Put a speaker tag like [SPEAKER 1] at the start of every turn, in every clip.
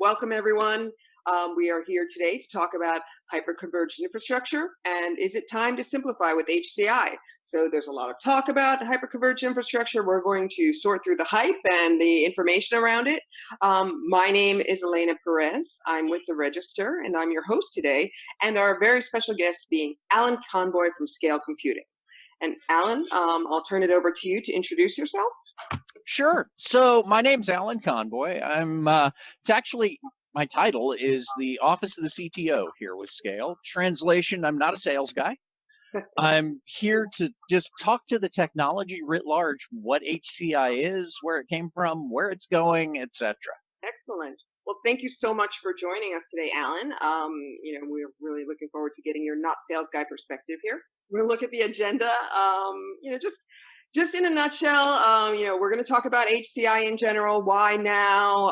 [SPEAKER 1] Welcome, everyone. We are here today to talk about hyperconverged infrastructure and is it time to simplify with HCI? So there's a lot of talk about hyperconverged infrastructure. We're going to sort through the hype and the information around it. My name is Elena Perez. I'm with the Register and I'm your host today. And our very special guest being Alan Conboy from Scale Computing. And Alan, I'll turn it over to you to introduce yourself.
[SPEAKER 2] Sure. So my name's Alan Conboy. It's actually, my title is the Office of the CTO here with Scale. Translation, I'm not a sales guy. I'm here to just talk to the technology writ large, what HCI is, where it came from, where it's going, etc.
[SPEAKER 1] Excellent. Well, thank you so much for joining us today, Alan. We're really looking forward to getting your not sales guy perspective here. We're going to look at the agenda. Just in a nutshell, we're going to talk about HCI in general, why now,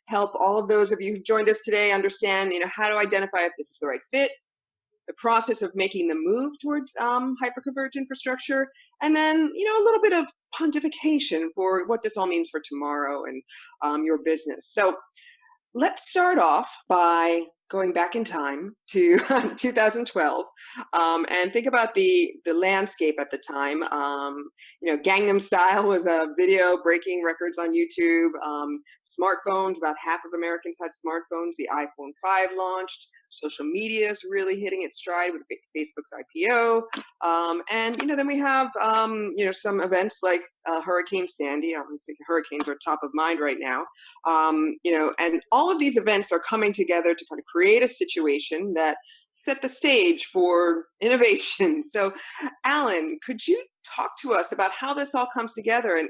[SPEAKER 1] help all of those of you who joined us today understand, how to identify if this is the right fit, the process of making the move towards hyperconverged infrastructure, and then, a little bit of pontification for what this all means for tomorrow and your business. So let's start off by going back in time to 2012 and think about the landscape at the time. Gangnam Style was a video breaking records on YouTube. Smartphones, about half of Americans had smartphones. The iPhone 5 launched. Social media is really hitting its stride with Facebook's IPO. Then we have, some events like Hurricane Sandy. Obviously, hurricanes are top of mind right now. And all of these events are coming together to kind of create a situation that set the stage for innovation. So, Alan, could you talk to us about how this all comes together and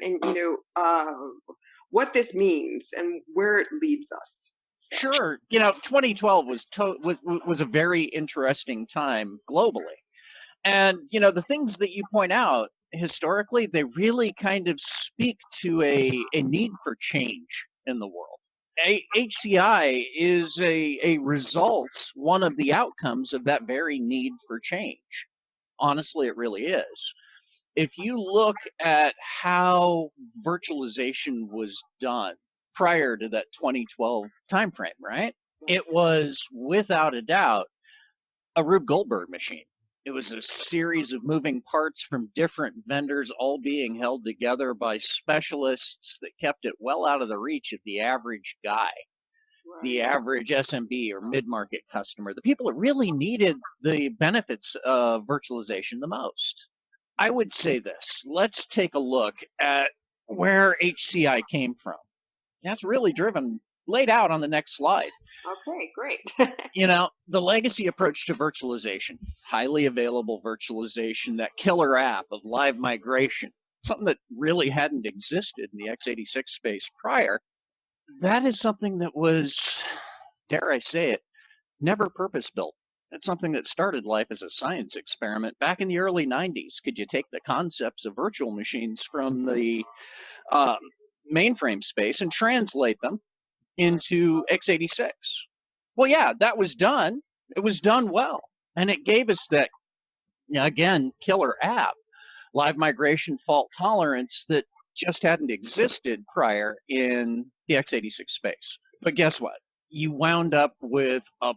[SPEAKER 1] what this means and where it leads us? So.
[SPEAKER 2] Sure. 2012 was a very interesting time globally. And, the things that you point out historically, they really kind of speak to a need for change in the world. HCI is a result, one of the outcomes of that very need for change. Honestly, it really is. If you look at how virtualization was done prior to that 2012 timeframe, right? It was without a doubt a Rube Goldberg machine. It was a series of moving parts from different vendors, all being held together by specialists that kept it well out of the reach of the average guy, the average SMB or mid-market customer, the people that really needed the benefits of virtualization the most. I would say this. Let's take a look at where HCI came from. That's really laid out on the next slide.
[SPEAKER 1] Okay, great.
[SPEAKER 2] The legacy approach to virtualization, highly available virtualization, that killer app of live migration, something that really hadn't existed in the x86 space prior, that is something that was, dare I say it, never purpose-built. It's something that started life as a science experiment back in the early 90s. Could you take the concepts of virtual machines from the mainframe space and translate them into x86? Well, yeah, that was done. It was done well. And it gave us that, again, killer app, live migration fault tolerance that just hadn't existed prior in the x86 space. But guess what? You wound up with a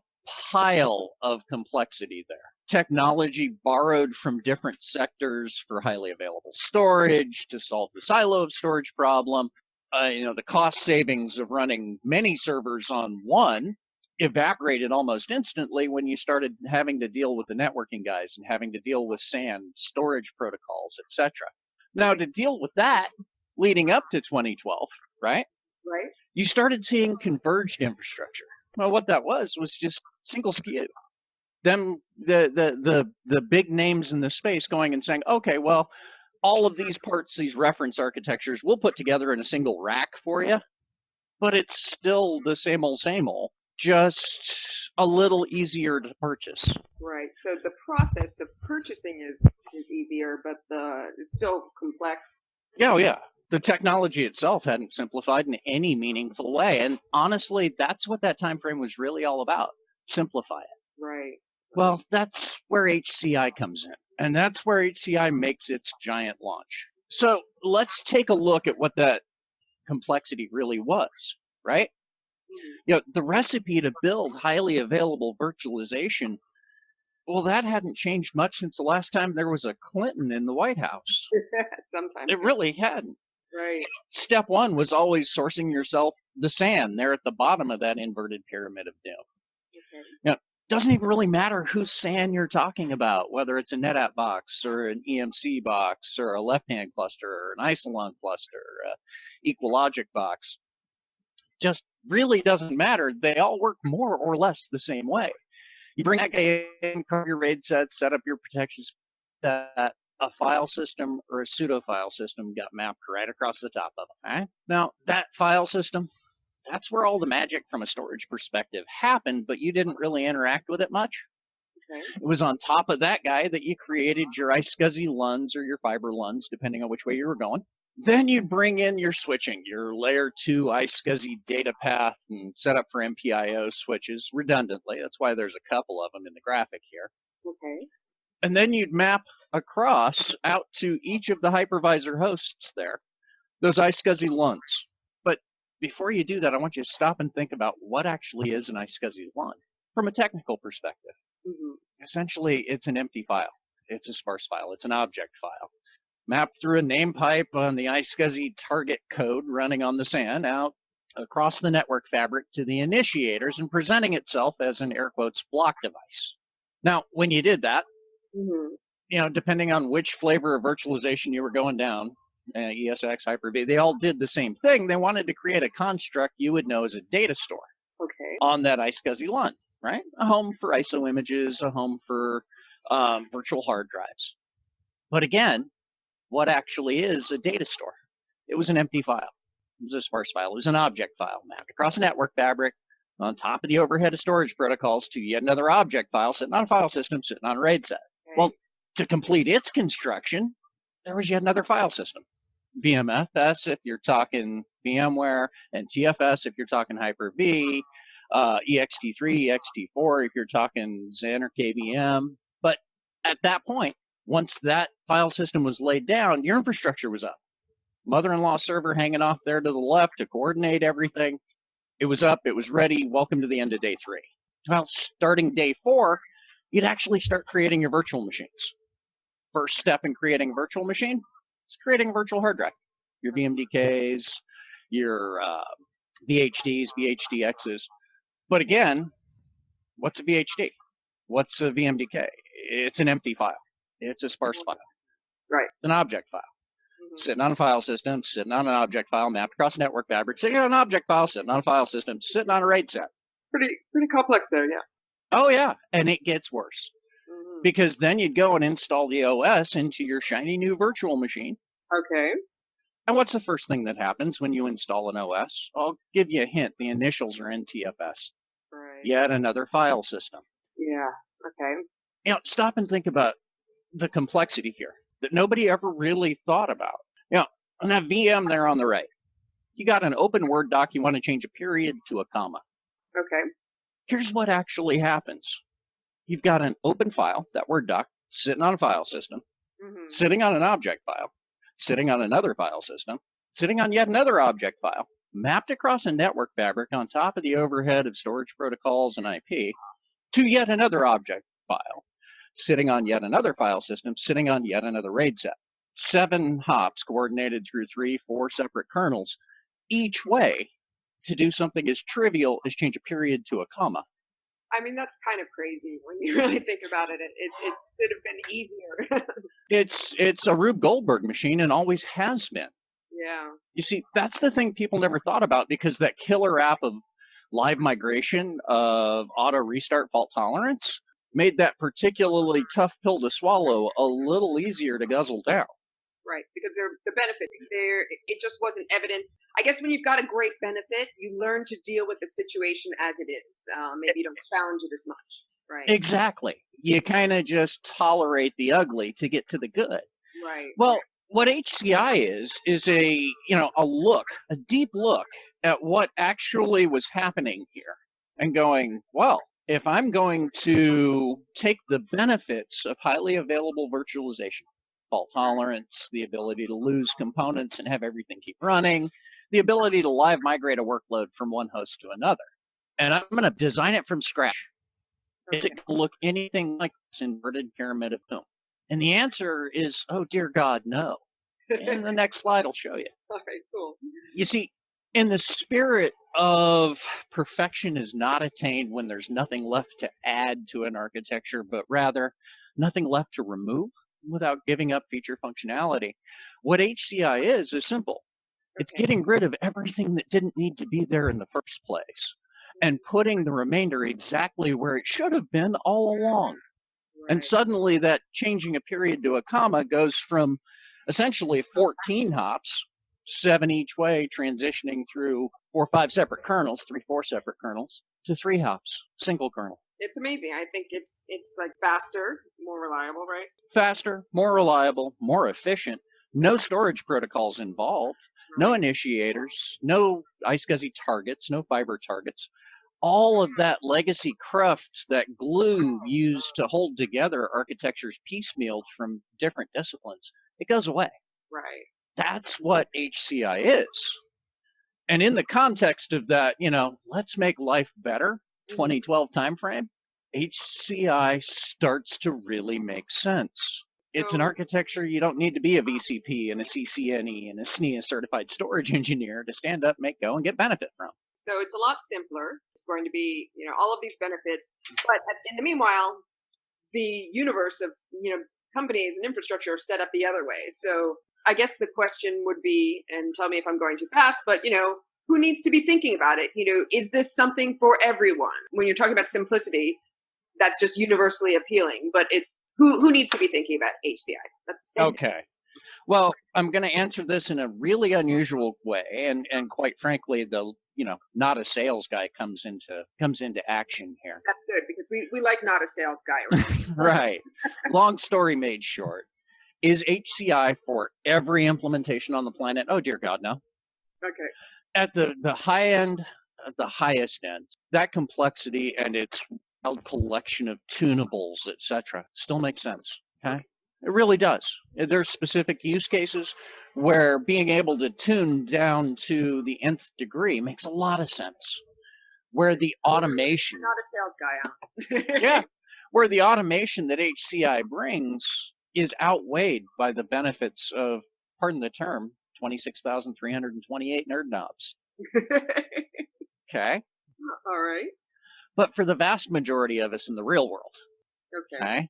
[SPEAKER 2] pile of complexity there. Technology borrowed from different sectors for highly available storage to solve the silo of storage problem. The cost savings of running many servers on one evaporated almost instantly when you started having to deal with the networking guys and having to deal with SAN, storage protocols, etc. Now, to deal with that, leading up to 2012, right?
[SPEAKER 1] Right.
[SPEAKER 2] You started seeing converged infrastructure. Well, what that was just single SKU. The big names in the space going and saying, okay, well, all of these parts, these reference architectures, we'll put together in a single rack for you, but it's still the same old, just a little easier to purchase.
[SPEAKER 1] Right. So the process of purchasing is easier, but it's still complex.
[SPEAKER 2] Yeah. The technology itself hadn't simplified in any meaningful way, and honestly, that's what that time frame was really all about. Simplify it.
[SPEAKER 1] Right.
[SPEAKER 2] Well, that's where HCI comes in. And that's where HCI makes its giant launch. So let's take a look at what that complexity really was, right? The recipe to build highly available virtualization, well, that hadn't changed much since the last time there was a Clinton in the White House.
[SPEAKER 1] Sometimes.
[SPEAKER 2] It really hadn't.
[SPEAKER 1] Right.
[SPEAKER 2] Step one was always sourcing yourself the SAN there at the bottom of that inverted pyramid of doom.
[SPEAKER 1] Okay.
[SPEAKER 2] It doesn't even really matter whose SAN you're talking about, whether it's a NetApp box or an EMC box or a left-hand cluster or an Isilon cluster, Equalogic box. Just really doesn't matter. They all work more or less the same way. You bring that guy in, cover your RAID set, set up your protections, that a file system or a pseudo file system got mapped right across the top of it. Right? Now, that file system, that's where all the magic from a storage perspective happened, but you didn't really interact with it much.
[SPEAKER 1] Okay.
[SPEAKER 2] It was on top of that guy that you created your iSCSI LUNs or your fiber LUNs, depending on which way you were going. Then you'd bring in your switching, your layer 2 iSCSI data path and set up for MPIO switches redundantly. That's why there's a couple of them in the graphic here.
[SPEAKER 1] Okay.
[SPEAKER 2] And then you'd map across out to each of the hypervisor hosts there, those iSCSI LUNs. But before you do that, I want you to stop and think about what actually is an iSCSI LUN from a technical perspective. Essentially, it's an empty file. It's a sparse file. It's an object file. Mapped through a name pipe on the iSCSI target code running on the SAN out across the network fabric to the initiators and presenting itself as an air quotes block device. Now, when you did that, depending on which flavor of virtualization you were going down, ESX, Hyper-V, they all did the same thing. They wanted to create a construct you would know as a data store on that iSCSI LUN, right? A home for ISO images, a home for virtual hard drives. But again, what actually is a data store? It was an empty file. It was a sparse file. It was an object file mapped across a network fabric on top of the overhead of storage protocols to yet another object file sitting on a file system, sitting on a RAID set. Well, to complete its construction, there was yet another file system. VMFS if you're talking VMware, and TFS if you're talking Hyper-V, ext3, ext4 if you're talking Xen or KVM. But at that point, once that file system was laid down, your infrastructure was up. Mother-in-law server hanging off there to the left to coordinate everything. It was up. It was ready. Welcome to the end of day 3. Well, starting day 4, you'd actually start creating your virtual machines. First step in creating a virtual machine is creating a virtual hard drive. Your VMDKs, your VHDs, VHDXs. But again, what's a VHD? What's a VMDK? It's an empty file. It's a sparse file.
[SPEAKER 1] Right.
[SPEAKER 2] It's an object file. Sitting on a file system, sitting on an object file mapped across a network fabric, sitting on an object file, sitting on a file system, sitting on a RAID set.
[SPEAKER 1] Pretty complex there, yeah.
[SPEAKER 2] Oh, yeah. And it gets worse. Because then you'd go and install the OS into your shiny new virtual machine.
[SPEAKER 1] Okay.
[SPEAKER 2] And what's the first thing that happens when you install an OS? I'll give you a hint. The initials are NTFS.
[SPEAKER 1] Right.
[SPEAKER 2] Yet another file system.
[SPEAKER 1] Yeah. Okay.
[SPEAKER 2] Stop and think about the complexity here that nobody ever really thought about. On that VM there on the right, you got an open Word doc, you want to change a period to a comma.
[SPEAKER 1] Okay.
[SPEAKER 2] Here's what actually happens. You've got an open file, that Word doc, sitting on a file system, sitting on an object file, sitting on another file system, sitting on yet another object file, mapped across a network fabric on top of the overhead of storage protocols and IP, to yet another object file, sitting on yet another file system, sitting on yet another RAID set. 7 hops coordinated through 3, 4 separate kernels, each way to do something as trivial as change a period to a comma.
[SPEAKER 1] I mean, that's kind of crazy when you really think about it. It should have been easier.
[SPEAKER 2] It's a Rube Goldberg machine and always has been.
[SPEAKER 1] Yeah.
[SPEAKER 2] You see, that's the thing people never thought about, because that killer app of live migration, of auto restart fault tolerance, made that particularly tough pill to swallow a little easier to guzzle down.
[SPEAKER 1] Right, because the benefit there, it just wasn't evident. I guess when you've got a great benefit, you learn to deal with the situation as it is. Maybe you don't challenge it as much, right?
[SPEAKER 2] Exactly. You kind of just tolerate the ugly to get to the good.
[SPEAKER 1] Right.
[SPEAKER 2] Well, what HCI is a deep look at what actually was happening here, and going, well, if I'm going to take the benefits of highly available virtualization, fault tolerance, the ability to lose components and have everything keep running, the ability to live migrate a workload from one host to another. And I'm going to design it from scratch. Is it going to look anything like this inverted pyramid of doom? And the answer is, oh, dear God, no. And the next slide will show you.
[SPEAKER 1] All right, cool.
[SPEAKER 2] You see, in the spirit of perfection is not attained when there's nothing left to add to an architecture, but rather nothing left to remove without giving up feature functionality. What HCI is simple. It's getting rid of everything that didn't need to be there in the first place and putting the remainder exactly where it should have been all along.
[SPEAKER 1] Right.
[SPEAKER 2] And suddenly that changing a period to a comma goes from essentially 14 hops, 7 each way, transitioning through 4 or 5 separate kernels, 3, 4 separate kernels, to 3 hops, single kernel.
[SPEAKER 1] It's amazing. I think it's like faster, more reliable, right?
[SPEAKER 2] Faster, more reliable, more efficient. No storage protocols involved, no initiators, no iSCSI targets, no fiber targets. All of that legacy cruft, that glue used to hold together architectures piecemealed from different disciplines, it goes away.
[SPEAKER 1] Right.
[SPEAKER 2] That's what HCI is. And in the context of that, let's make life better, 2012 timeframe, HCI starts to really make sense. It's an architecture you don't need to be a VCP and a CCNE and a SNIA certified storage engineer to stand up, make go, and get benefit from.
[SPEAKER 1] So it's a lot simpler. It's going to be, all of these benefits. But in the meanwhile, the universe of, companies and infrastructure are set up the other way. So I guess the question would be, and tell me if I'm going too fast, but, who needs to be thinking about it? Is this something for everyone? When you're talking about simplicity, that's just universally appealing, but it's who needs to be thinking about HCI? That's
[SPEAKER 2] okay. Well, I'm going to answer this in a really unusual way, and quite frankly, the not a sales guy comes into action here.
[SPEAKER 1] That's good because we like not a sales guy. Right?
[SPEAKER 2] Right. Long story made short, is HCI for every implementation on the planet? Oh dear God, no.
[SPEAKER 1] Okay.
[SPEAKER 2] At the high end, at the highest end, that complexity and its collection of tunables, etc., still makes sense. Okay. It really does. There's specific use cases where being able to tune down to the nth degree makes a lot of sense. Where the automation,
[SPEAKER 1] not a sales guy, huh?
[SPEAKER 2] yeah, where the automation that HCI brings is outweighed by the benefits of, pardon the term, 26,328 nerd knobs. Okay.
[SPEAKER 1] All right.
[SPEAKER 2] But for the vast majority of us in the real world,
[SPEAKER 1] okay,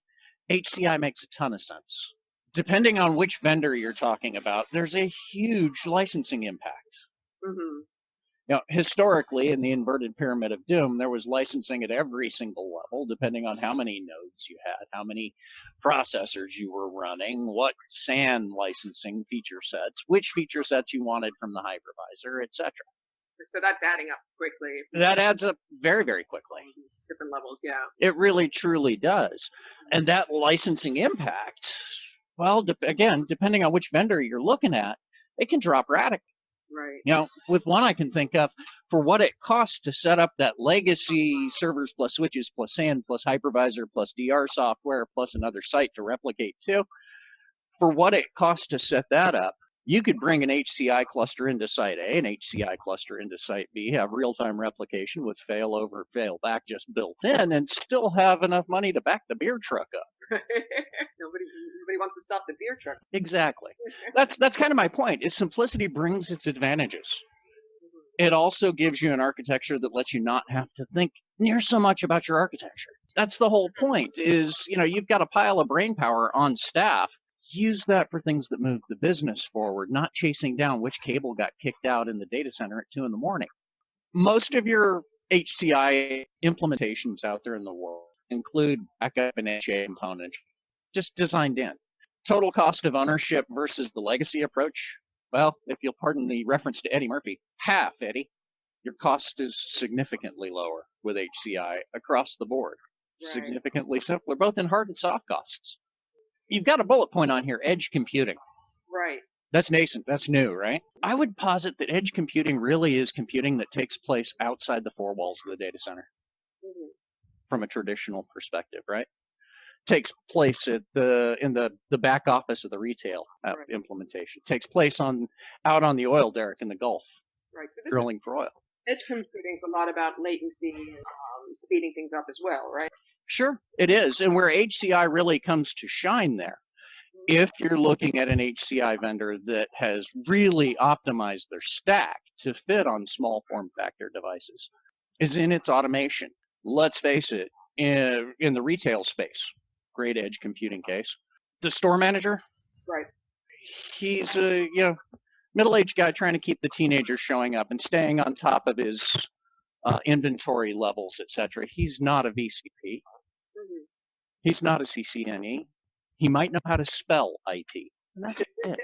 [SPEAKER 2] HCI makes a ton of sense. Depending on which vendor you're talking about, there's a huge licensing impact.
[SPEAKER 1] Mm-hmm.
[SPEAKER 2] Historically, in the inverted pyramid of doom, there was licensing at every single level, depending on how many nodes you had, how many processors you were running, what SAN licensing feature sets, which feature sets you wanted from the hypervisor, etc.
[SPEAKER 1] So that's adding up quickly.
[SPEAKER 2] That adds up very, very quickly.
[SPEAKER 1] Different levels, yeah.
[SPEAKER 2] It really, truly does. And that licensing impact, well, again, depending on which vendor you're looking at, it can drop radically.
[SPEAKER 1] Right.
[SPEAKER 2] With one I can think of, for what it costs to set up that legacy servers plus switches plus SAN plus hypervisor plus DR software plus another site to replicate to, for what it costs to set that up, you could bring an HCI cluster into site A, an HCI cluster into site B, have real-time replication with failover, failback just built in, and still have enough money to back the beer truck up.
[SPEAKER 1] Nobody wants to stop the beer truck.
[SPEAKER 2] Exactly. That's kind of my point, is simplicity brings its advantages. It also gives you an architecture that lets you not have to think near so much about your architecture. That's the whole point, is, you've got a pile of brain power on staff. Use that for things that move the business forward, not chasing down which cable got kicked out in the data center at 2 a.m. Most of your HCI implementations out there in the world include backup and HA components, just designed in. Total cost of ownership versus the legacy approach. Well, if you'll pardon the reference to Eddie Murphy, half, Eddie. Your cost is significantly lower with HCI across the board. Right. Significantly simpler, both in hard and soft costs. You've got a bullet point on here, edge computing.
[SPEAKER 1] Right.
[SPEAKER 2] That's nascent. That's new, right? I would posit that edge computing really is computing that takes place outside the 4 walls of the data center. Mm-hmm. From a traditional perspective, right? Takes place in the back office of the retail implementation. Takes place out on the oil derrick in the Gulf.
[SPEAKER 1] Right. So this is
[SPEAKER 2] drilling for oil.
[SPEAKER 1] edge computing is a lot about latency and speeding things up as well, right?
[SPEAKER 2] Sure, it is. And where HCI really comes to shine there, if you're looking at an HCI vendor that has really optimized their stack to fit on small form factor devices, is in its automation. Let's face it, in the retail space, great edge computing case, the store manager,
[SPEAKER 1] Right.
[SPEAKER 2] he's a middle-aged guy trying to keep the teenagers showing up and staying on top of his inventory levels, etc. He's not a VCP.
[SPEAKER 1] Hmm.
[SPEAKER 2] He's not a CCNE. He might know how to spell IT. And that's it.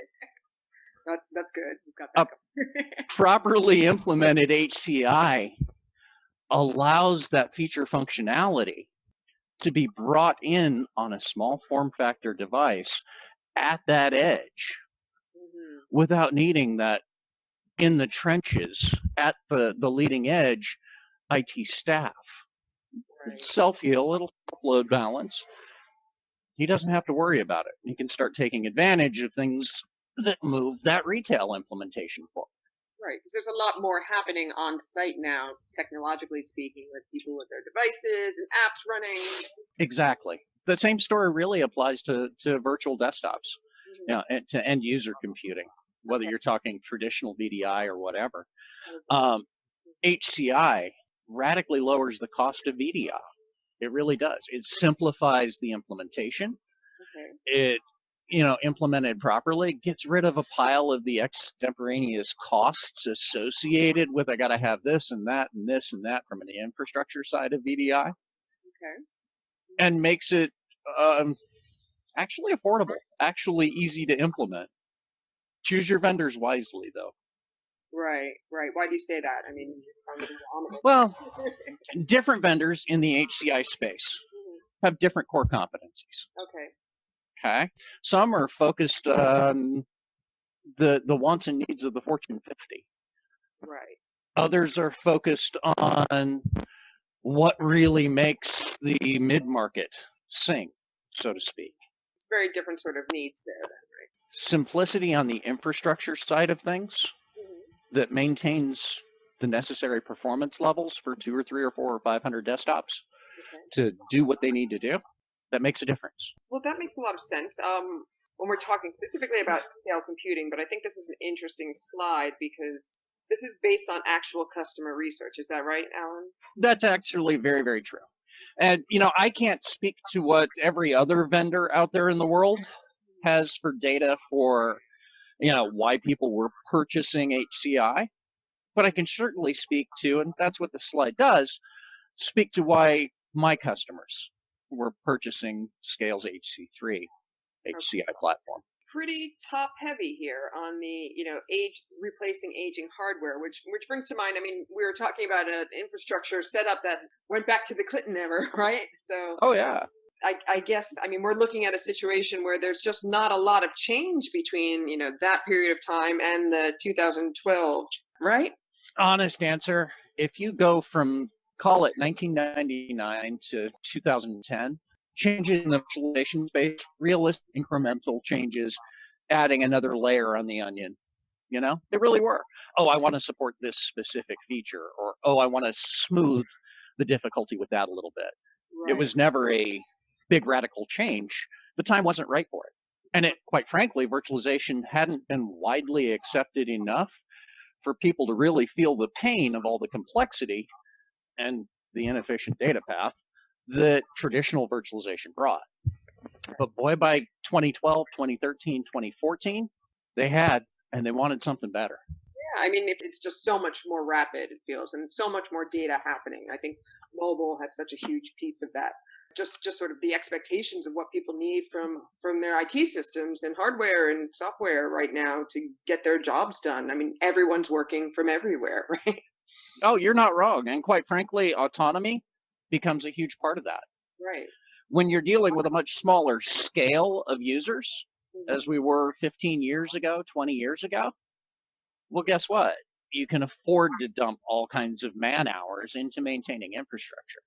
[SPEAKER 1] That's good. We've got that.
[SPEAKER 2] Properly implemented HCI allows that feature functionality to be brought in on a small form factor device at that edge without needing that in the trenches at the leading edge IT staff.
[SPEAKER 1] Right.
[SPEAKER 2] Self-heal, it'll load balance. He doesn't have to worry about it. He can start taking advantage of things that move that retail implementation forward.
[SPEAKER 1] Right, because there's a lot more happening on site now, technologically speaking, with people with their devices and apps running.
[SPEAKER 2] Exactly. The same story really applies to virtual desktops, and to end user computing, whether you're talking traditional VDI or whatever. HCI radically lowers the cost of VDI. It really does. It simplifies the implementation. It, implemented properly, gets rid of a pile of the extemporaneous costs associated with, I got to have this and that and this and that from an infrastructure side of VDI. And makes it actually affordable, actually easy to implement. Choose your vendors wisely, though.
[SPEAKER 1] Right. Why do you say that? I mean,
[SPEAKER 2] well, different vendors in the HCI space have different core competencies. Okay. Some are focused on the wants and needs of the Fortune 50.
[SPEAKER 1] Right.
[SPEAKER 2] Others are focused on what really makes the mid-market sing, so to speak.
[SPEAKER 1] Very different sort of needs there, then, right?
[SPEAKER 2] Simplicity on the infrastructure side of things that maintains the necessary performance levels for 2 or 3 or 4 or 500 desktops to do what they need to do. That makes a difference.
[SPEAKER 1] Well, that makes a lot of sense. When we're talking specifically about scale computing, but I think this is an interesting slide because this is based on actual customer research. Is that right, Alan?
[SPEAKER 2] That's actually very, very true. And, I can't speak to what every other vendor out there in the world has for data for, why people were purchasing HCI. But I can certainly speak to, and that's what the slide does, speak to why my customers were purchasing Scale's HC3 HCI platform.
[SPEAKER 1] Pretty top heavy here on the replacing aging hardware, which brings to mind, I mean, we were talking about an infrastructure setup that went back to the Clinton era, right? So I guess, I mean, we're looking at a situation where there's just not a lot of change between that period of time and the 2012, right?
[SPEAKER 2] Honest answer, if you go from, call it 1999 to 2010, changes in the virtualization space, realistic incremental changes, adding another layer on the onion. They really were. Oh, I want to support this specific feature, or oh, I want to smooth the difficulty with that a little bit. Right. It was never a big radical change. The time wasn't right for it. And it, quite frankly, virtualization hadn't been widely accepted enough for people to really feel the pain of all the complexity and the inefficient data path that traditional virtualization brought. But boy, by 2012, 2013, 2014, they had, and they wanted something better.
[SPEAKER 1] Yeah, I mean, it's just so much more rapid, it feels, and so much more data happening. I think mobile had such a huge piece of that. Just sort of the expectations of what people need from their IT systems and hardware and software right now to get their jobs done. I mean, everyone's working from everywhere, right?
[SPEAKER 2] Oh, you're not wrong. And quite frankly, autonomy becomes a huge part of that.
[SPEAKER 1] Right.
[SPEAKER 2] When you're dealing with a much smaller scale of users, as we were 15 years ago, 20 years ago, well, guess what? You can afford to dump all kinds of man hours into maintaining infrastructure.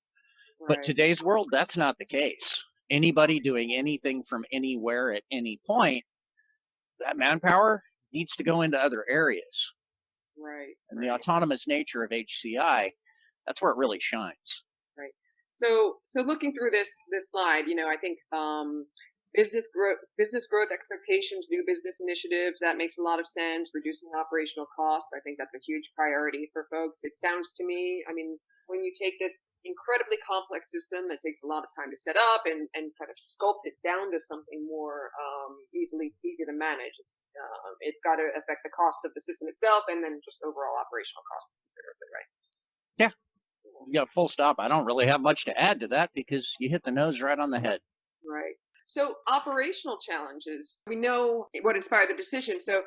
[SPEAKER 2] Right. But today's world, that's not the case. Anybody doing anything from anywhere at any point, that manpower needs to go into other areas.
[SPEAKER 1] Right.
[SPEAKER 2] And the
[SPEAKER 1] Right.
[SPEAKER 2] autonomous nature of HCI, that's where it really shines.
[SPEAKER 1] Right. So looking through this slide, I think business growth expectations, new business initiatives, that makes a lot of sense. Reducing operational costs, I think that's a huge priority for folks. It sounds to me, I mean, when you take this incredibly complex system that takes a lot of time to set up and kind of sculpt it down to something more easy to manage, it's got to affect the cost of the system itself and then just overall operational costs considerably, right?
[SPEAKER 2] Yeah, yeah, full stop. I don't really have much to add to that because you hit the nose right on the head.
[SPEAKER 1] Right. So operational challenges, we know what inspired the decision. So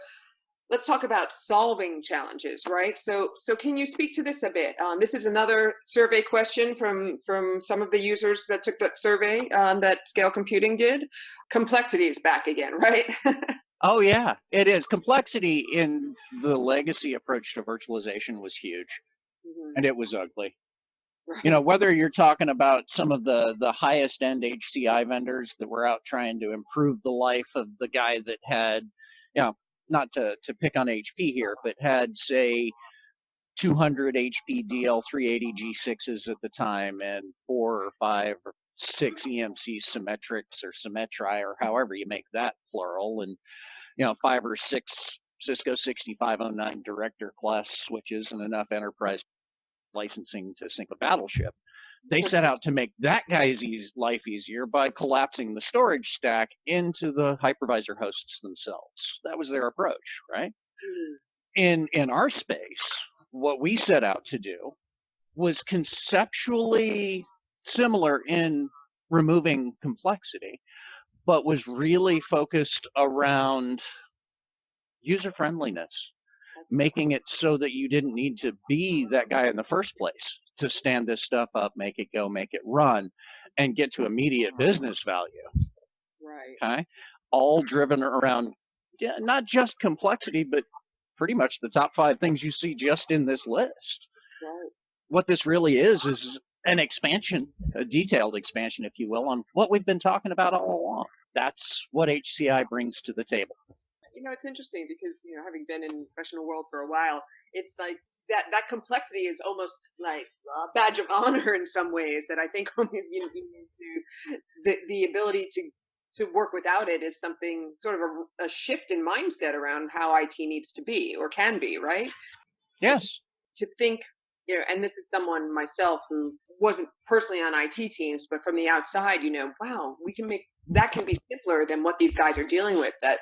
[SPEAKER 1] let's talk about solving challenges, right? So can you speak to this a bit? This is another survey question from some of the users that took that survey that Scale Computing did. Complexity is back again, right?
[SPEAKER 2] Oh, yeah, it is. Complexity in the legacy approach to virtualization was huge,
[SPEAKER 1] Mhm.
[SPEAKER 2] and it was ugly.
[SPEAKER 1] Right.
[SPEAKER 2] Whether you're talking about some of the highest end HCI vendors that were out trying to improve the life of the guy that had, not to pick on HP here, but had, say, 200 HP DL380 G6s at the time and 4 or 5 or 6 EMC symmetrics or symmetri or however you make that plural, and 5 or 6 Cisco 6509 director class switches and enough enterprise licensing to sink a battleship. They set out to make that guy's life easier by collapsing the storage stack into the hypervisor hosts themselves. That was their approach, right?
[SPEAKER 1] Mhm.
[SPEAKER 2] In our space, what we set out to do was conceptually similar in removing complexity, but was really focused around user friendliness, making it so that you didn't need to be that guy in the first place to stand this stuff up, make it go, make it run, and get to immediate business value.
[SPEAKER 1] Right.
[SPEAKER 2] Okay. All driven around, not just complexity, but pretty much the top 5 things you see just in this list.
[SPEAKER 1] Right.
[SPEAKER 2] What this really is an expansion, a detailed expansion, if you will, on what we've been talking about all along. That's what HCI brings to the table.
[SPEAKER 1] It's interesting because having been in the professional world for a while, it's like that complexity is almost like a badge of honor in some ways. That I think almost you need to the ability to work without it is something sort of a shift in mindset around how IT needs to be or can be, right?
[SPEAKER 2] Yes.
[SPEAKER 1] To think, and this is someone myself who wasn't personally on IT teams, but from the outside, wow, we can make that can be simpler than what these guys are dealing with. That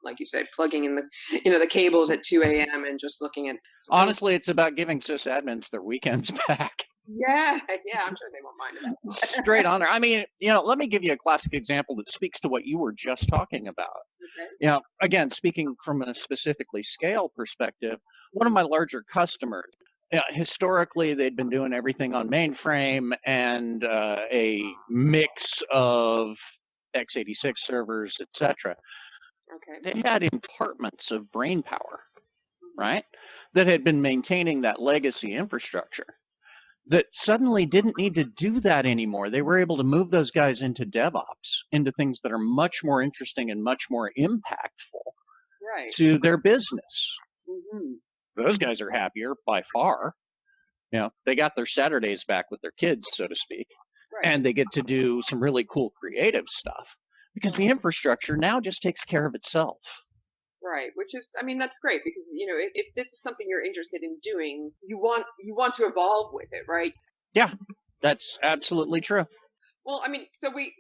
[SPEAKER 1] like you said, plugging in the cables at 2 a.m. and just looking at.
[SPEAKER 2] Honestly, it's about giving sysadmins their weekends back.
[SPEAKER 1] Yeah, yeah, I'm sure they won't mind that.
[SPEAKER 2] Straight on there. I mean, let me give you a classic example that speaks to what you were just talking about.
[SPEAKER 1] Okay.
[SPEAKER 2] Again, speaking from a specifically scale perspective, one of my larger customers, historically, they'd been doing everything on mainframe and a mix of x86 servers, etc.
[SPEAKER 1] Okay.
[SPEAKER 2] They had compartments of brain power, right, that had been maintaining that legacy infrastructure that suddenly didn't need to do that anymore. They were able to move those guys into DevOps, into things that are much more interesting and much more impactful
[SPEAKER 1] Right.
[SPEAKER 2] to their business.
[SPEAKER 1] Mm-hmm.
[SPEAKER 2] Those guys are happier by far. They got their Saturdays back with their kids, so to speak,
[SPEAKER 1] Right.
[SPEAKER 2] and they get to do some really cool creative stuff because the infrastructure now just takes care of itself.
[SPEAKER 1] Right, which is, I mean, that's great because if this is something you're interested in doing, you want to evolve with it, right?
[SPEAKER 2] Yeah, that's absolutely true.
[SPEAKER 1] Well, I mean, so we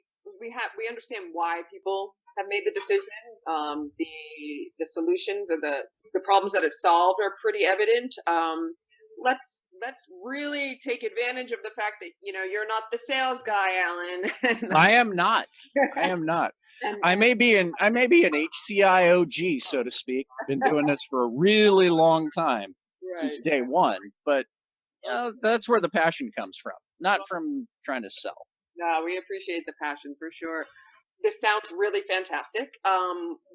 [SPEAKER 1] understand why people have made the decision. The solutions or the problems that it solved are pretty evident. Let's really take advantage of the fact that you're not the sales guy, Alan.
[SPEAKER 2] I am not. I am not.
[SPEAKER 1] and,
[SPEAKER 2] I may be an HCI OG, so to speak. Been doing this for a really long time,
[SPEAKER 1] right.
[SPEAKER 2] since day one. But that's where the passion comes from, not from trying to sell.
[SPEAKER 1] No, we appreciate the passion for sure. This sounds really fantastic.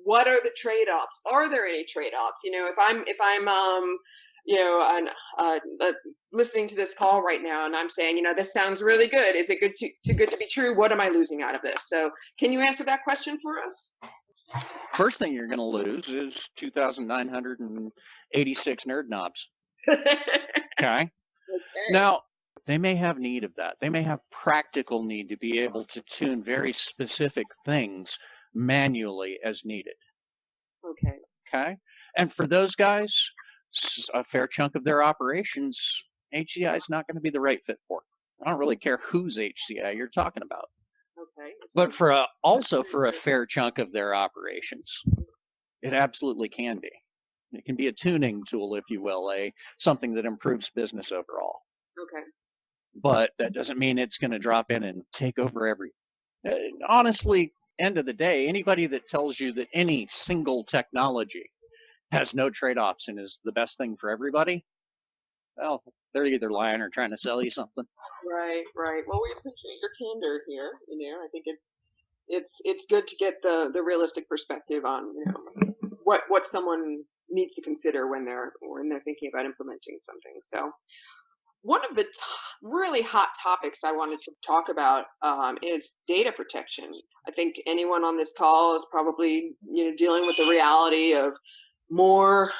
[SPEAKER 1] What are the trade-offs? Are there any trade-offs? If I'm listening to this call right now and I'm saying, this sounds really good. Is it too good to be true? What am I losing out of this? So can you answer that question for us?
[SPEAKER 2] First thing you're going to lose is 2,986 nerd knobs.
[SPEAKER 1] Okay.
[SPEAKER 2] Okay. Now, they may have need of that. They may have practical need to be able to tune very specific things manually as needed.
[SPEAKER 1] Okay.
[SPEAKER 2] Okay. And for those guys, a fair chunk of their operations, HCI is not going to be the right fit for. I don't really care whose HCI you're talking about.
[SPEAKER 1] Okay.
[SPEAKER 2] But also for a fair chunk of their operations, it absolutely can be. It can be a tuning tool, if you will, something that improves business overall.
[SPEAKER 1] Okay.
[SPEAKER 2] But that doesn't mean it's going to drop in and take over everything. Honestly, end of the day, anybody that tells you that any single technology has no trade-offs and is the best thing for everybody, well, they're either lying or trying to sell you something.
[SPEAKER 1] Right. Well, we appreciate your candor here. I think it's good to get the realistic perspective on what someone needs to consider when they're thinking about implementing something. So one of the really hot topics I wanted to talk about is data protection. I think anyone on this call is probably dealing with the reality of more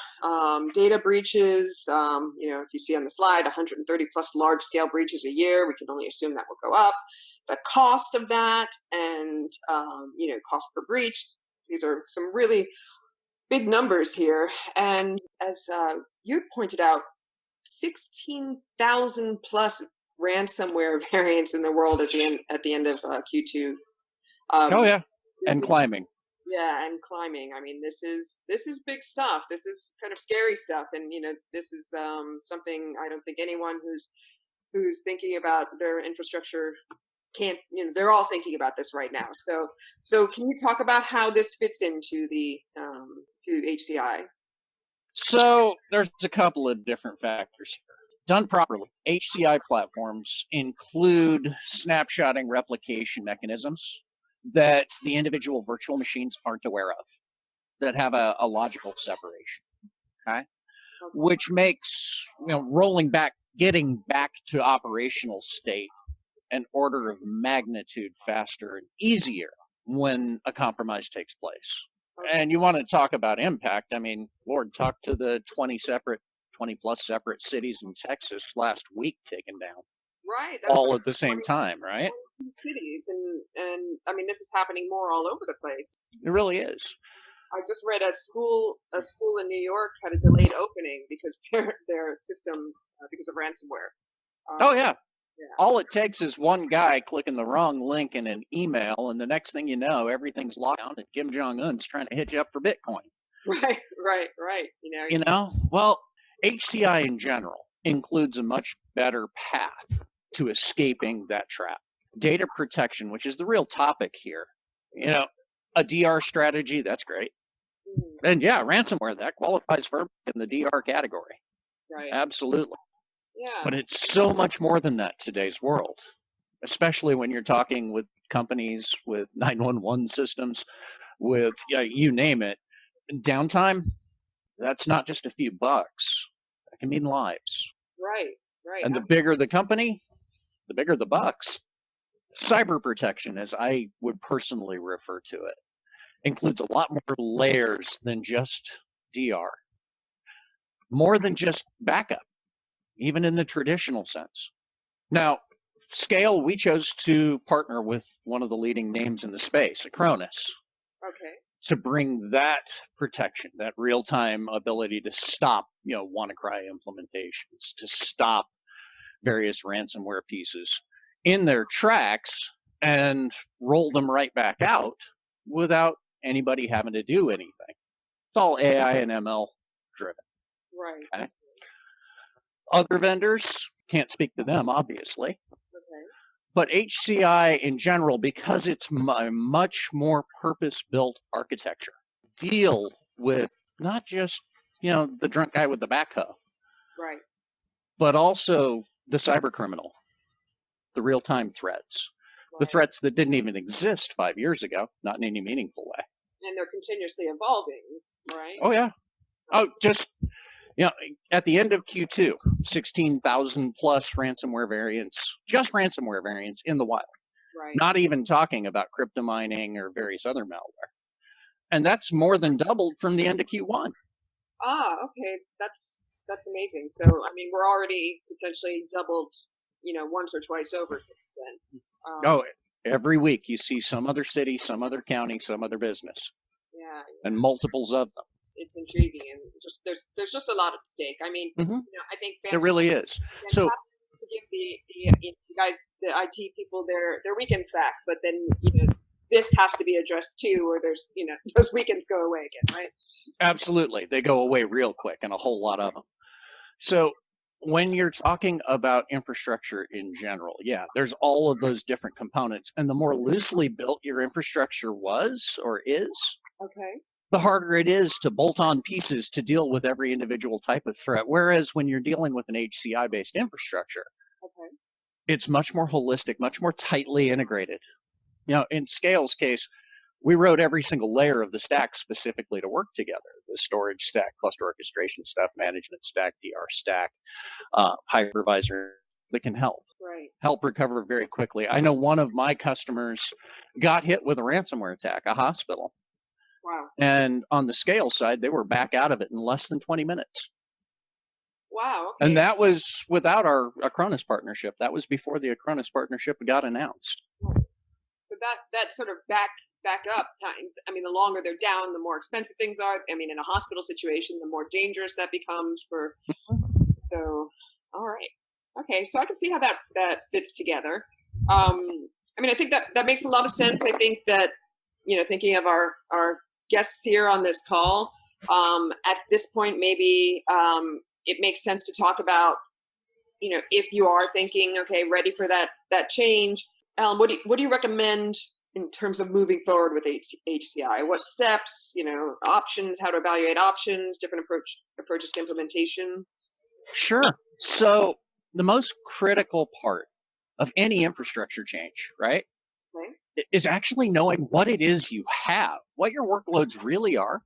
[SPEAKER 1] data breaches. If you see on the slide, 130 plus large scale breaches a year, we can only assume that will go up. The cost of that and cost per breach, these are some really big numbers here. And as you pointed out, 16,000 plus ransomware variants in the world at the end of Q2.
[SPEAKER 2] Oh yeah, and climbing.
[SPEAKER 1] Yeah, and climbing. I mean, this is big stuff. This is kind of scary stuff, and this is something I don't think anyone who's thinking about their infrastructure can't. They're all thinking about this right now. So can you talk about how this fits into the to HCI?
[SPEAKER 2] So there's a couple of different factors here. Done properly, HCI platforms include snapshotting replication mechanisms that the individual virtual machines aren't aware of, that have a logical separation, okay? Which makes rolling back, getting back to operational state an order of magnitude faster and easier when a compromise takes place. And you want to talk about impact. I mean, Lord, talk to the 20 plus separate cities in Texas last week taken down.
[SPEAKER 1] Right.
[SPEAKER 2] All at the same time, right?
[SPEAKER 1] 22 cities, and I mean, this is happening more all over the place.
[SPEAKER 2] It really is.
[SPEAKER 1] I just read a school in New York had a delayed opening because their system because of ransomware.
[SPEAKER 2] Oh yeah. All it takes is one guy clicking the wrong link in an email, and the next thing you know, everything's locked down, and Kim Jong-un's trying to hit you up for Bitcoin.
[SPEAKER 1] Right.
[SPEAKER 2] Well, HCI in general includes a much better path to escaping that trap. Data protection, which is the real topic here. A DR strategy, that's great. And yeah, ransomware, that qualifies for in the DR category.
[SPEAKER 1] Right.
[SPEAKER 2] Absolutely.
[SPEAKER 1] Yeah.
[SPEAKER 2] But it's so much more than that today's world, especially when you're talking with companies with 911 systems, with you name it. Downtime, that's not just a few bucks. That can mean lives.
[SPEAKER 1] Right.
[SPEAKER 2] And the bigger the company, the bigger the bucks. Cyber protection, as I would personally refer to it, includes a lot more layers than just DR, more than just backup, even in the traditional sense. Now, scale, we chose to partner with one of the leading names in the space, Acronis.
[SPEAKER 1] Okay.
[SPEAKER 2] To bring that protection, that real-time ability to stop, WannaCry implementations, to stop various ransomware pieces in their tracks and roll them right back out without anybody having to do anything. It's all AI and ML driven.
[SPEAKER 1] Right.
[SPEAKER 2] Okay? Other vendors, can't speak to them, obviously.
[SPEAKER 1] Okay.
[SPEAKER 2] But HCI in general, because it's a much more purpose-built architecture, deal with not just, the drunk guy with the backhoe.
[SPEAKER 1] Right.
[SPEAKER 2] But also the cyber criminal, the real-time threats, the threats that didn't even exist 5 years ago, not in any meaningful way.
[SPEAKER 1] And they're continuously evolving, right?
[SPEAKER 2] Oh, yeah. Oh, just, at the end of Q2, 16,000 plus ransomware variants, just ransomware variants in the wild.
[SPEAKER 1] Right.
[SPEAKER 2] Not even talking about crypto mining or various other malware. And that's more than doubled from the end of Q1.
[SPEAKER 1] Okay, that's amazing. So I mean, we're already potentially doubled, once or twice over since then.
[SPEAKER 2] Oh, every week you see some other city, some other county, some other business,
[SPEAKER 1] Yeah,
[SPEAKER 2] and multiples of them.
[SPEAKER 1] it's intriguing, and just there's just a lot at stake. I mean, I think
[SPEAKER 2] There really is. So
[SPEAKER 1] to give the guys, the IT people, their weekends back, but then this has to be addressed too, or there's those weekends go away again, right?
[SPEAKER 2] absolutely, they go away real quick, and a whole lot of them. So when you're talking about infrastructure in general, yeah, there's all of those different components, and the more loosely built your infrastructure was or is,
[SPEAKER 1] Okay.
[SPEAKER 2] the harder it is to bolt on pieces to deal with every individual type of threat. Whereas when you're dealing with an HCI based infrastructure,
[SPEAKER 1] Okay.
[SPEAKER 2] it's much more holistic, much more tightly integrated. In Scale's case, we wrote every single layer of the stack specifically to work together. The storage stack, cluster orchestration stack, management stack, DR stack, hypervisor that can help recover very quickly. I know one of my customers got hit with a ransomware attack, a hospital.
[SPEAKER 1] Wow.
[SPEAKER 2] And on the Scale side, they were back out of it in less than 20 minutes.
[SPEAKER 1] Wow. Okay.
[SPEAKER 2] And that was without our Acronis partnership. That was before the Acronis partnership got announced.
[SPEAKER 1] So that sort of back up time. I mean, the longer they're down, the more expensive things are. I mean, in a hospital situation, the more dangerous that becomes for. So, all right, okay. So I can see how that fits together. I mean, I think that makes a lot of sense. I think that thinking of our guests here on this call, at this point, maybe it makes sense to talk about, if you are thinking, okay, ready for that change. What do you recommend in terms of moving forward with HCI? What steps, options, how to evaluate options, different approaches to implementation?
[SPEAKER 2] Sure. So the most critical part of any infrastructure change, right, is actually knowing what it is you have, what your workloads really are,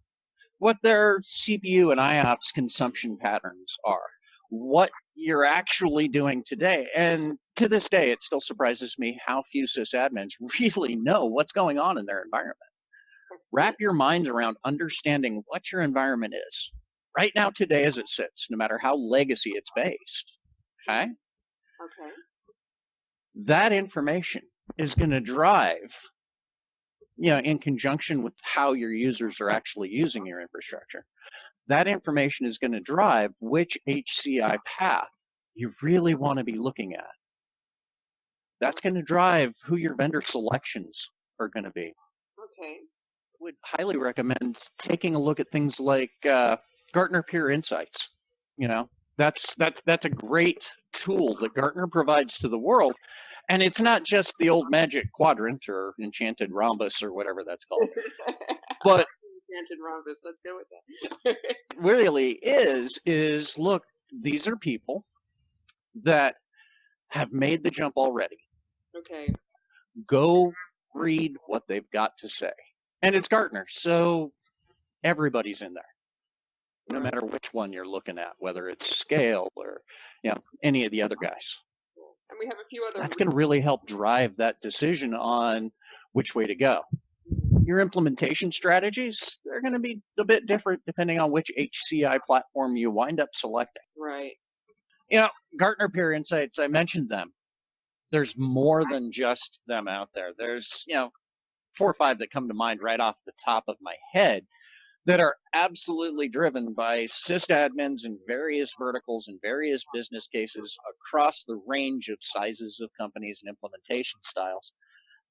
[SPEAKER 2] what their CPU and IOPS consumption patterns are, what you're actually doing today. And to this day, it still surprises me how few sysadmins really know what's going on in their environment. Wrap your mind around understanding what your environment is right now, today, as it sits, no matter how legacy it's based. Okay?
[SPEAKER 1] Okay.
[SPEAKER 2] That information is going to drive, in conjunction with how your users are actually using your infrastructure, that information is going to drive which HCI path you really want to be looking at. That's going to drive who your vendor selections are going to be.
[SPEAKER 1] Okay.
[SPEAKER 2] Would highly recommend taking a look at things like Gartner Peer Insights. That's a great tool that Gartner provides to the world, and it's not just the old magic quadrant or enchanted rhombus or whatever that's called, but
[SPEAKER 1] enchanted rhombus. Let's go with that.
[SPEAKER 2] Really is look, these are people that have made the jump already.
[SPEAKER 1] Okay.
[SPEAKER 2] Go read what they've got to say. And it's Gartner, so everybody's in there, no matter which one you're looking at, whether it's Scale or any of the other guys.
[SPEAKER 1] And we have a few other.
[SPEAKER 2] That's going to really help drive that decision on which way to go. Your implementation strategies, they're going to be a bit different depending on which HCI platform you wind up selecting.
[SPEAKER 1] Right.
[SPEAKER 2] Gartner Peer Insights, I mentioned them. There's more than just them out there. There's, 4 or 5 that come to mind right off the top of my head that are absolutely driven by sysadmins in various verticals and various business cases across the range of sizes of companies and implementation styles,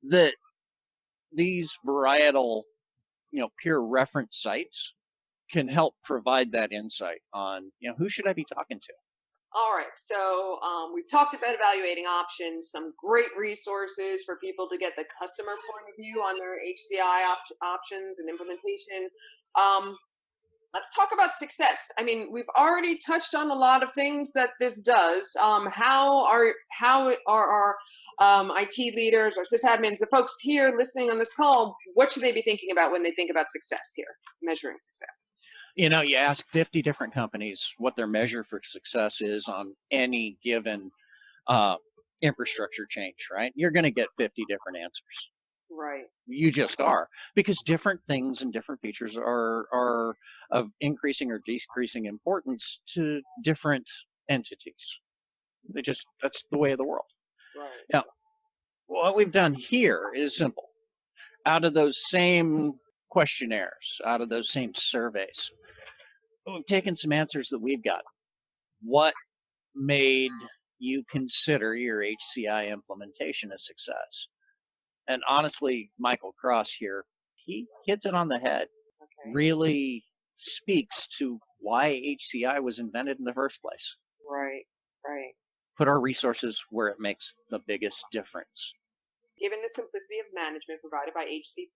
[SPEAKER 2] that these varietal, peer reference sites can help provide that insight on, who should I be talking to?
[SPEAKER 1] All right, so we've talked about evaluating options, some great resources for people to get the customer point of view on their HCI options and implementation. Let's talk about success. I mean, we've already touched on a lot of things that this does. How are our IT leaders or sysadmins, the folks here listening on this call, what should they be thinking about when they think about success here, measuring success?
[SPEAKER 2] You ask 50 different companies what their measure for success is on any given infrastructure change, right? You're going to get 50 different answers.
[SPEAKER 1] Right.
[SPEAKER 2] You just are, because different things and different features are of increasing or decreasing importance to different entities. That's the way of the world.
[SPEAKER 1] Right.
[SPEAKER 2] Now, what we've done here is simple. Out of those same questionnaires, out of those same surveys, we've taken some answers that we've got. What made you consider your HCI implementation a success? And honestly, Michael Cross here, he hits it on the head.
[SPEAKER 1] Okay.
[SPEAKER 2] Really speaks to why HCI was invented in the first place.
[SPEAKER 1] Right. Right.
[SPEAKER 2] Put our resources where it makes the biggest difference.
[SPEAKER 1] Given the simplicity of management provided by HC3,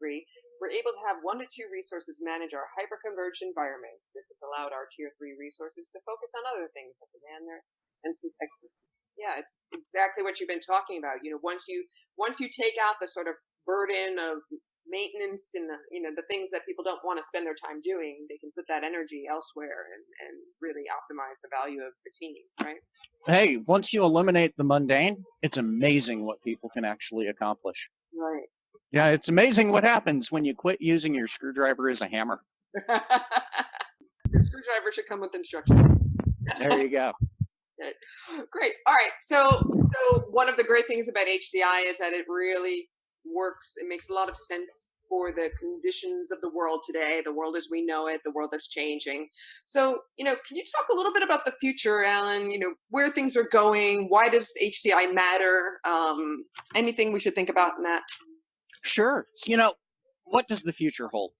[SPEAKER 1] we're able to have 1 to 2 resources manage our hyperconverged environment. This has allowed our Tier 3 resources to focus on other things that demand their expensive expertise. Yeah, it's exactly what you've been talking about. Once you take out the sort of burden of maintenance and the things that people don't want to spend their time doing, they can put that energy elsewhere and really optimize the value of the team, right?
[SPEAKER 2] Hey, once you eliminate the mundane, it's amazing what people can actually accomplish.
[SPEAKER 1] Right.
[SPEAKER 2] Yeah, it's amazing what happens when you quit using your screwdriver as a hammer.
[SPEAKER 1] The screwdriver should come with instructions.
[SPEAKER 2] There you go.
[SPEAKER 1] Great. All right. So one of the great things about HCI is that it really works. It makes a lot of sense for the conditions of the world today, the world as we know it, the world that's changing. So, can you talk a little bit about the future, Alan? Where things are going? Why does HCI matter? Anything we should think about in that?
[SPEAKER 2] Sure. What does the future hold?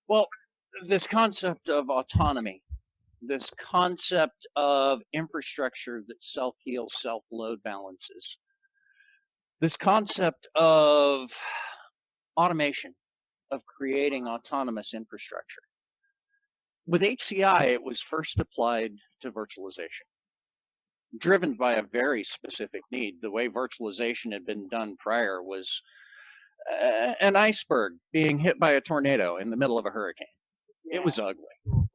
[SPEAKER 2] Well, this concept of autonomy, this concept of infrastructure that self-heals, self-load balances, this concept of automation, of creating autonomous infrastructure. With HCI, it was first applied to virtualization, driven by a very specific need. The way virtualization had been done prior was an iceberg being hit by a tornado in the middle of a hurricane.
[SPEAKER 1] Yeah.
[SPEAKER 2] It was ugly.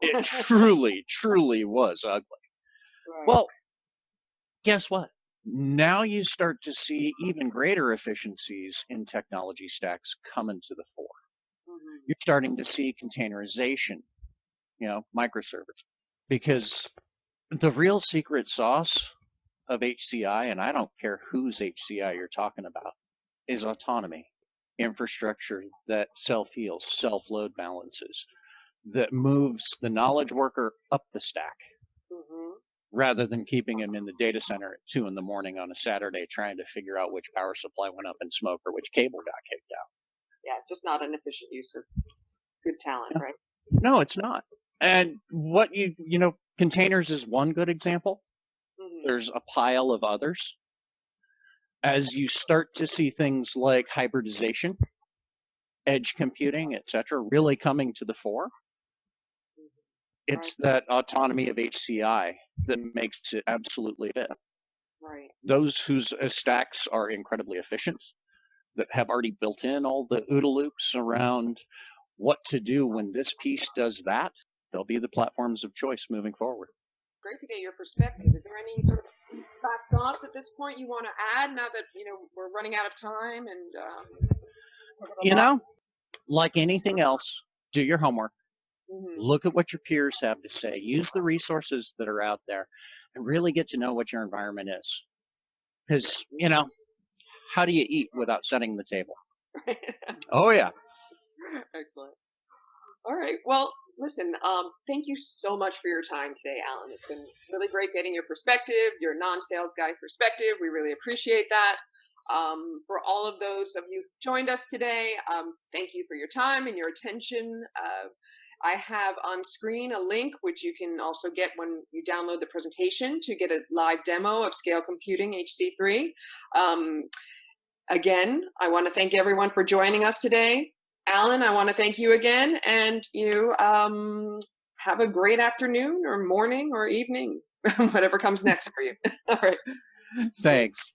[SPEAKER 2] It truly, truly was ugly.
[SPEAKER 1] Right.
[SPEAKER 2] Well, guess what? Now you start to see even greater efficiencies in technology stacks coming to the fore.
[SPEAKER 1] Mm-hmm.
[SPEAKER 2] You're starting to see containerization, microservice, because the real secret sauce of HCI, and I don't care whose HCI you're talking about, is autonomy, infrastructure that self-heals, self-load balances, that moves the knowledge worker up the stack.
[SPEAKER 1] Mm-hmm.
[SPEAKER 2] Rather than keeping him in the data center at 2 a.m. on a Saturday trying to figure out which power supply went up in smoke or which cable got kicked out.
[SPEAKER 1] Yeah, just not an efficient use of good talent, right?
[SPEAKER 2] No, it's not. And what containers is one good example. Mm-hmm. There's a pile of others. As you start to see things like hybridization, edge computing, etc., really coming to the fore, it's that autonomy of HCI that makes it absolutely fit.
[SPEAKER 1] Right.
[SPEAKER 2] Those whose stacks are incredibly efficient, that have already built in all the OODA loops around what to do when this piece does that, they'll be the platforms of choice moving forward.
[SPEAKER 1] Great to get your perspective. Is there any sort of last thoughts at this point you want to add now that, we're running out of time? And,
[SPEAKER 2] like anything else, do your homework.
[SPEAKER 1] Mm-hmm.
[SPEAKER 2] Look at what your peers have to say. Use the resources that are out there and really get to know what your environment is. Because, how do you eat without setting the table? Oh, yeah.
[SPEAKER 1] Excellent. All right. Well, listen, thank you so much for your time today, Alan. It's been really great getting your perspective, your non-sales guy perspective. We really appreciate that. For all of those of you who joined us today, thank you for your time and your attention. I have on screen a link, which you can also get when you download the presentation, to get a live demo of Scale Computing HC3. Again, I want to thank everyone for joining us today. Alan, I want to thank you again, and have a great afternoon or morning or evening, whatever comes next for you. All right.
[SPEAKER 2] Thanks.